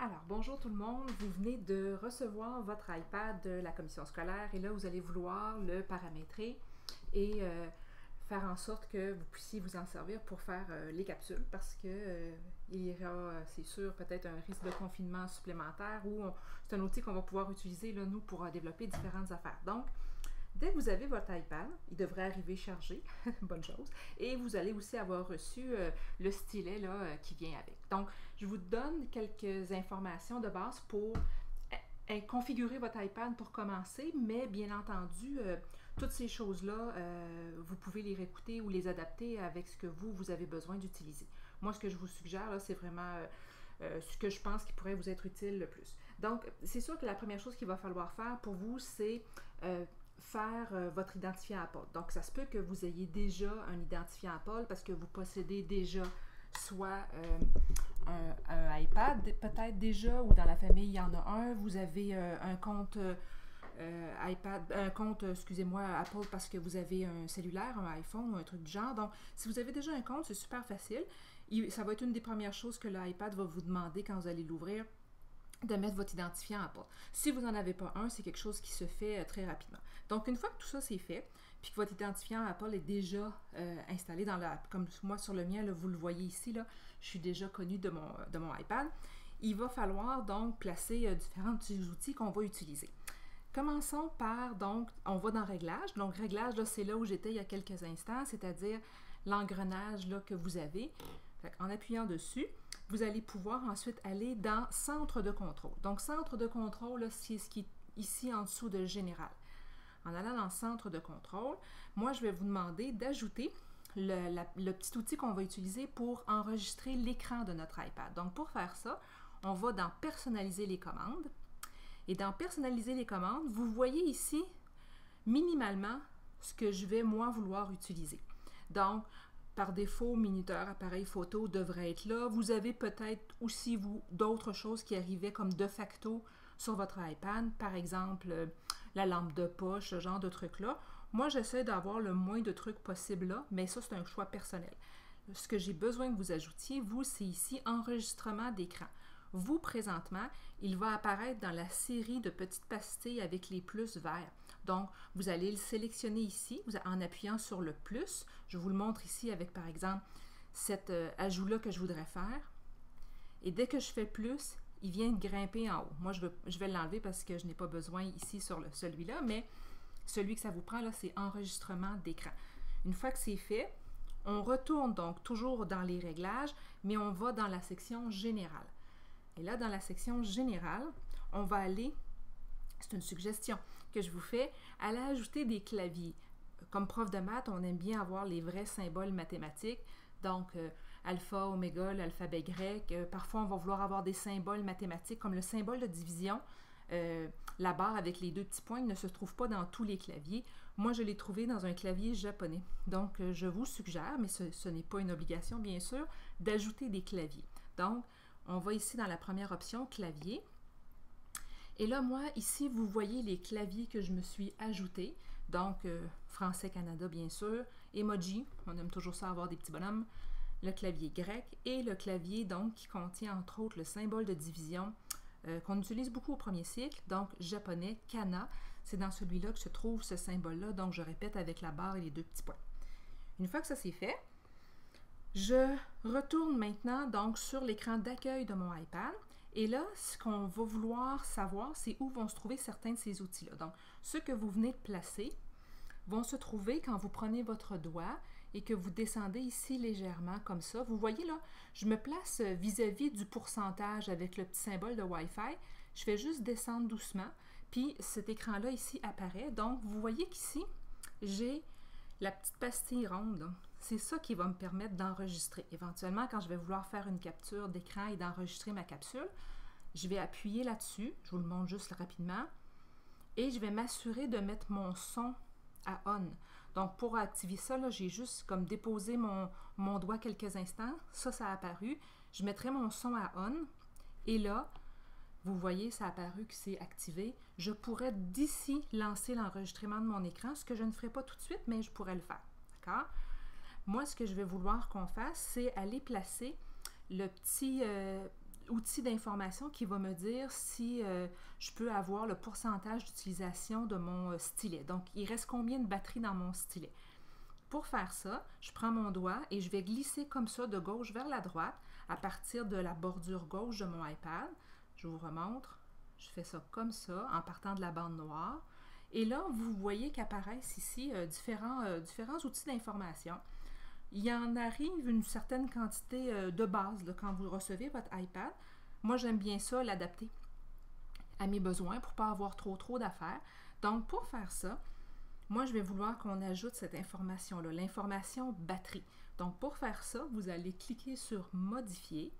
Alors, bonjour tout le monde. Vous venez de recevoir votre iPad de la commission scolaire et là, vous allez vouloir le paramétrer et faire en sorte que vous puissiez vous en servir pour faire les capsules parce que il y aura, c'est sûr, peut-être un risque de confinement supplémentaire ou c'est un outil qu'on va pouvoir utiliser, là, nous, pour développer différentes affaires. Donc, dès que vous avez votre iPad, il devrait arriver chargé, bonne chose, et vous allez aussi avoir reçu le stylet là, qui vient avec. Donc, je vous donne quelques informations de base pour configurer votre iPad pour commencer, mais bien entendu, toutes ces choses-là, vous pouvez les réécouter ou les adapter avec ce que vous avez besoin d'utiliser. Moi, ce que je vous suggère, là, c'est vraiment ce que je pense qui pourrait vous être utile le plus. Donc, c'est sûr que la première chose qu'il va falloir faire pour vous, c'est faire votre identifiant Apple. Donc, ça se peut que vous ayez déjà un identifiant Apple parce que vous possédez déjà soit un iPad, peut-être déjà, ou dans la famille, il y en a un. Vous avez un compte excusez-moi, Apple parce que vous avez un cellulaire, un iPhone ou un truc du genre. Donc, si vous avez déjà un compte, c'est super facile. Ça va être une des premières choses que l'iPad va vous demander quand vous allez l'ouvrir, de mettre votre identifiant Apple. Si vous n'en avez pas un, c'est quelque chose qui se fait très rapidement. Donc, une fois que tout ça c'est fait, puis que votre identifiant Apple est déjà installé dans la... Comme moi sur le mien, là, vous le voyez ici, là, je suis déjà connu de mon iPad. Il va falloir donc placer différents petits outils qu'on va utiliser. Commençons par, donc, on va dans Réglages. Donc, Réglages, là, c'est là où j'étais il y a quelques instants, c'est-à-dire l'engrenage là, que vous avez. En appuyant dessus, vous allez pouvoir ensuite aller dans Centre de contrôle. Donc, Centre de contrôle, c'est ce qui est ici en dessous de Général. En allant dans Centre de contrôle, moi, je vais vous demander d'ajouter le petit outil qu'on va utiliser pour enregistrer l'écran de notre iPad. Donc, pour faire ça, on va dans Personnaliser les commandes. Et dans Personnaliser les commandes, vous voyez ici, minimalement, ce que je vais, moi, vouloir utiliser. Donc, par défaut, minuteur, appareil photo devrait être là. Vous avez peut-être aussi, vous, d'autres choses qui arrivaient comme de facto sur votre iPad. Par exemple, la lampe de poche, ce genre de trucs-là. Moi, j'essaie d'avoir le moins de trucs possible là, mais ça, c'est un choix personnel. Ce que j'ai besoin que vous ajoutiez, vous, c'est ici enregistrement d'écran. Vous, présentement, il va apparaître dans la série de petites pastilles avec les plus verts. Donc, vous allez le sélectionner ici en appuyant sur le plus. Je vous le montre ici avec, par exemple, cet ajout-là que je voudrais faire. Et dès que je fais plus, il vient de grimper en haut. Moi, je vais l'enlever parce que je n'ai pas besoin ici sur celui-là, mais celui que ça vous prend, là, c'est enregistrement d'écran. Une fois que c'est fait, on retourne donc toujours dans les réglages, mais on va dans la section générale. Et là, dans la section générale, on va aller, c'est une suggestion que je vous fais, aller ajouter des claviers. Comme prof de maths, on aime bien avoir les vrais symboles mathématiques. Donc, alpha, oméga, l'alphabet grec. Parfois, on va vouloir avoir des symboles mathématiques comme le symbole de division. La barre avec les deux petits points ne se trouve pas dans tous les claviers. Moi, je l'ai trouvé dans un clavier japonais. Donc, je vous suggère, mais ce n'est pas une obligation, bien sûr, d'ajouter des claviers. Donc, on va ici dans la première option, clavier. Et là, moi, ici, vous voyez les claviers que je me suis ajoutés. Donc, français, Canada, bien sûr. Emoji, on aime toujours ça avoir des petits bonhommes. Le clavier grec et le clavier, donc, qui contient, entre autres, le symbole de division qu'on utilise beaucoup au premier cycle. Donc, japonais, kana, c'est dans celui-là que se trouve ce symbole-là. Donc, je répète avec la barre et les deux petits points. Une fois que ça c'est fait, je retourne maintenant donc sur l'écran d'accueil de mon iPad et là, ce qu'on va vouloir savoir, c'est où vont se trouver certains de ces outils-là. Donc, ceux que vous venez de placer vont se trouver quand vous prenez votre doigt et que vous descendez ici légèrement comme ça. Vous voyez là, je me place vis-à-vis du pourcentage avec le petit symbole de Wi-Fi. Je fais juste descendre doucement, puis cet écran-là ici apparaît. Donc, vous voyez qu'ici, j'ai la petite pastille ronde. C'est ça qui va me permettre d'enregistrer. Éventuellement, quand je vais vouloir faire une capture d'écran et d'enregistrer ma capsule, je vais appuyer là-dessus. Je vous le montre juste rapidement. Et je vais m'assurer de mettre mon son à on. Donc, pour activer ça, j'ai juste comme déposé mon doigt quelques instants. Ça a apparu. Je mettrai mon son à on. Et là, vous voyez, ça a apparu que c'est activé. Je pourrais d'ici lancer l'enregistrement de mon écran, ce que je ne ferai pas tout de suite, mais je pourrais le faire. D'accord? Moi, ce que je vais vouloir qu'on fasse, c'est aller placer le petit outil d'information qui va me dire si je peux avoir le pourcentage d'utilisation de mon stylet. Donc, il reste combien de batterie dans mon stylet. Pour faire ça, je prends mon doigt et je vais glisser comme ça de gauche vers la droite à partir de la bordure gauche de mon iPad. Je vous remontre. Je fais ça comme ça en partant de la bande noire. Et là, vous voyez qu'apparaissent ici différents outils d'information. Il y en arrive une certaine quantité de base là, quand vous recevez votre iPad. Moi, j'aime bien ça, l'adapter à mes besoins pour ne pas avoir trop d'affaires. Donc, pour faire ça, moi, je vais vouloir qu'on ajoute cette information-là, l'information batterie. Donc, pour faire ça, vous allez cliquer sur « Modifier »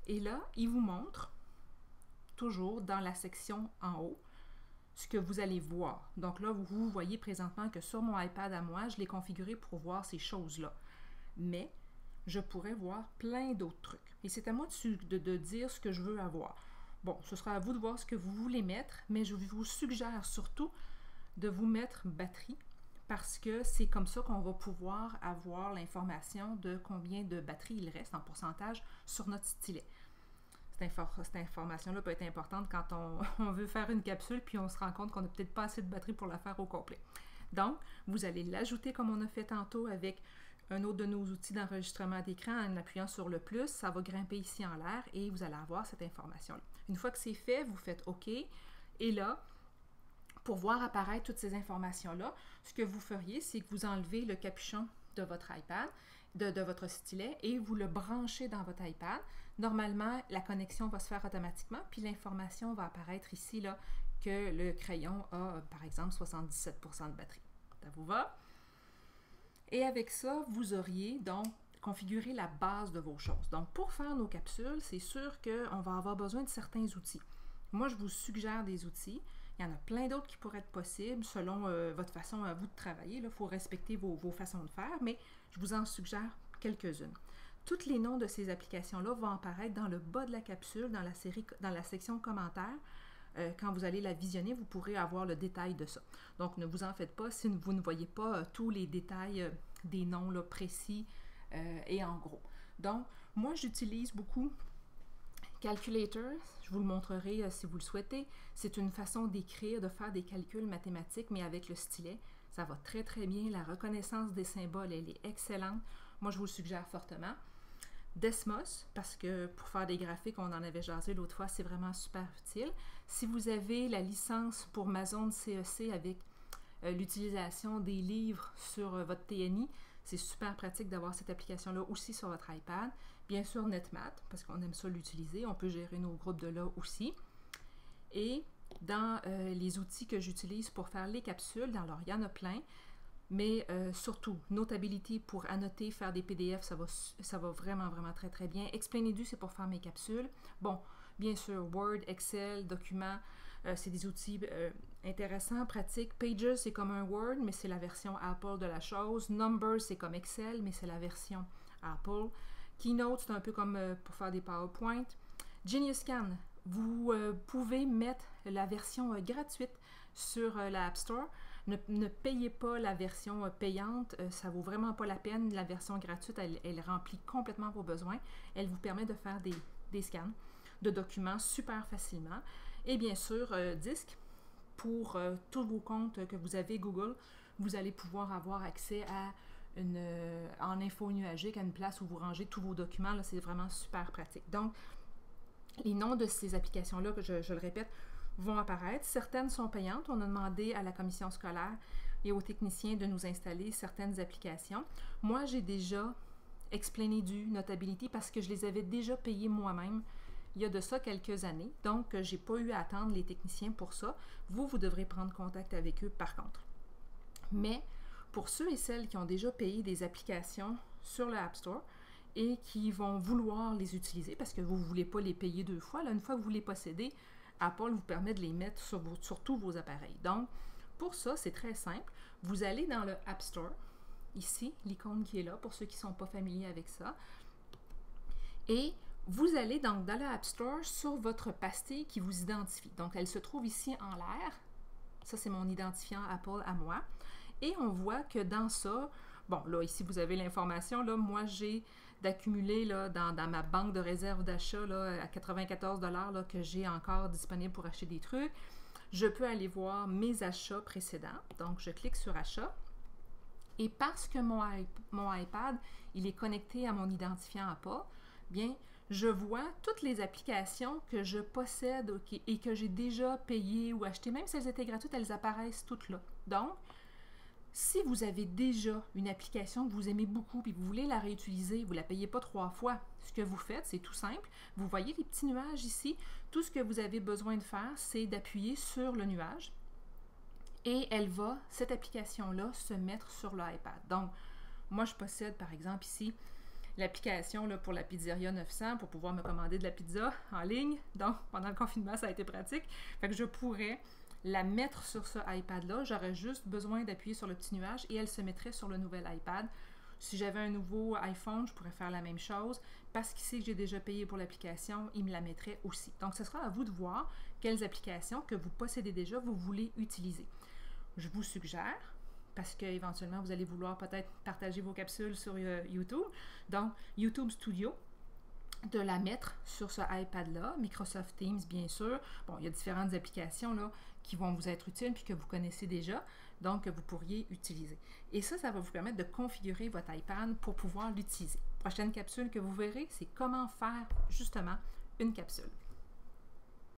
et là, il vous montre, toujours dans la section en haut, ce que vous allez voir. Donc là, vous voyez présentement que sur mon iPad à moi, je l'ai configuré pour voir ces choses-là. Mais je pourrais voir plein d'autres trucs. Et c'est à moi de dire ce que je veux avoir. Bon, ce sera à vous de voir ce que vous voulez mettre, mais je vous suggère surtout de vous mettre batterie parce que c'est comme ça qu'on va pouvoir avoir l'information de combien de batterie il reste en pourcentage sur notre stylet. Cette information-là peut être importante quand on veut faire une capsule puis on se rend compte qu'on n'a peut-être pas assez de batterie pour la faire au complet. Donc, vous allez l'ajouter comme on a fait tantôt avec un autre de nos outils d'enregistrement d'écran en appuyant sur le plus. Ça va grimper ici en l'air et vous allez avoir cette information-là. Une fois que c'est fait, vous faites OK. Et là, pour voir apparaître toutes ces informations-là, ce que vous feriez, c'est que vous enlevez le capuchon de votre iPad, de votre stylet, et vous le branchez dans votre iPad. Normalement, la connexion va se faire automatiquement, puis l'information va apparaître ici, là, que le crayon a, par exemple, 77% de batterie. Ça vous va? Et avec ça, vous auriez donc configuré la base de vos choses. Donc, pour faire nos capsules, c'est sûr qu'on va avoir besoin de certains outils. Moi, je vous suggère des outils. Il y en a plein d'autres qui pourraient être possibles selon votre façon à vous de travailler. Il faut respecter vos façons de faire, mais je vous en suggère quelques-unes. Tous les noms de ces applications-là vont apparaître dans le bas de la capsule, dans la section commentaires. Quand vous allez la visionner, vous pourrez avoir le détail de ça. Donc, ne vous en faites pas si vous ne voyez pas tous les détails des noms là, précis et en gros. Donc, moi, j'utilise beaucoup Calculator. Je vous le montrerai si vous le souhaitez. C'est une façon d'écrire, de faire des calculs mathématiques, mais avec le stylet. Ça va très, très bien. La reconnaissance des symboles, elle est excellente. Moi, je vous le suggère fortement. Desmos, parce que pour faire des graphiques, on en avait jasé l'autre fois, c'est vraiment super utile. Si vous avez la licence pour Amazon CEC avec l'utilisation des livres sur votre TNI, c'est super pratique d'avoir cette application-là aussi sur votre iPad. Bien sûr, NetMath, parce qu'on aime ça l'utiliser. On peut gérer nos groupes de là aussi. Et dans les outils que j'utilise pour faire les capsules, alors il y en a plein, mais surtout, Notability pour annoter, faire des PDF, ça va vraiment, vraiment très, très bien. Explain-Edu, c'est pour faire mes capsules. Bon, bien sûr, Word, Excel, documents, c'est des outils intéressants, pratiques. Pages, c'est comme un Word, mais c'est la version Apple de la chose. Numbers, c'est comme Excel, mais c'est la version Apple. Keynote, c'est un peu comme pour faire des PowerPoint. GeniusScan, vous pouvez mettre la version gratuite sur l'App Store. Ne payez pas la version payante, ça vaut vraiment pas la peine. La version gratuite, elle remplit complètement vos besoins. Elle vous permet de faire des scans de documents super facilement. Et bien sûr, Disque, pour tous vos comptes que vous avez Google, vous allez pouvoir avoir accès à en info nuagique à une place où vous rangez tous vos documents. Là, c'est vraiment super pratique. Donc, les noms de ces applications-là, je le répète, vont apparaître. Certaines sont payantes. On a demandé à la commission scolaire et aux techniciens de nous installer certaines applications. Moi, j'ai déjà Explain-Edu, Notability, parce que je les avais déjà payées moi-même il y a de ça quelques années. Donc, je n'ai pas eu à attendre les techniciens pour ça. Vous devrez prendre contact avec eux par contre. Mais pour ceux et celles qui ont déjà payé des applications sur l'App Store et qui vont vouloir les utiliser parce que vous ne voulez pas les payer deux fois, là, une fois que vous les possédez, Apple vous permet de les mettre sur tous vos appareils. Donc, pour ça, c'est très simple. Vous allez dans le App Store, ici, l'icône qui est là, pour ceux qui ne sont pas familiers avec ça, et vous allez donc dans le App Store sur votre pastille qui vous identifie. Donc, elle se trouve ici en l'air. Ça, c'est mon identifiant Apple à moi. Et on voit que dans ça, bon, là, ici, vous avez l'information. Là, moi, j'ai d'accumuler là, dans ma banque de réserve d'achat là, à 94 là, que j'ai encore disponible pour acheter des trucs. Je peux aller voir mes achats précédents. Donc, je clique sur Achat. Et parce que mon iPad, il est connecté à mon identifiant APA, bien, je vois toutes les applications que je possède et que j'ai déjà payées ou achetées. Même si elles étaient gratuites, elles apparaissent toutes là. Donc, si vous avez déjà une application que vous aimez beaucoup et que vous voulez la réutiliser, vous ne la payez pas 3 fois, ce que vous faites, c'est tout simple. Vous voyez les petits nuages ici. Tout ce que vous avez besoin de faire, c'est d'appuyer sur le nuage et cette application-là, se mettre sur l'iPad. Donc, moi, je possède, par exemple, ici, l'application là, pour la Pizzeria 900 pour pouvoir me commander de la pizza en ligne. Donc, pendant le confinement, ça a été pratique. Fait que je pourrais la mettre sur ce iPad-là. J'aurais juste besoin d'appuyer sur le petit nuage et elle se mettrait sur le nouvel iPad. Si j'avais un nouveau iPhone, je pourrais faire la même chose. Parce qu'il sait que j'ai déjà payé pour l'application, il me la mettrait aussi. Donc, ce sera à vous de voir quelles applications que vous possédez déjà, vous voulez utiliser. Je vous suggère, parce qu'éventuellement, vous allez vouloir peut-être partager vos capsules sur YouTube. Donc, YouTube Studio, de la mettre sur ce iPad-là. Microsoft Teams, bien sûr. Bon, il y a différentes applications là, qui vont vous être utiles puis que vous connaissez déjà, donc que vous pourriez utiliser. Et ça va vous permettre de configurer votre iPad pour pouvoir l'utiliser. Prochaine capsule que vous verrez, c'est comment faire justement une capsule.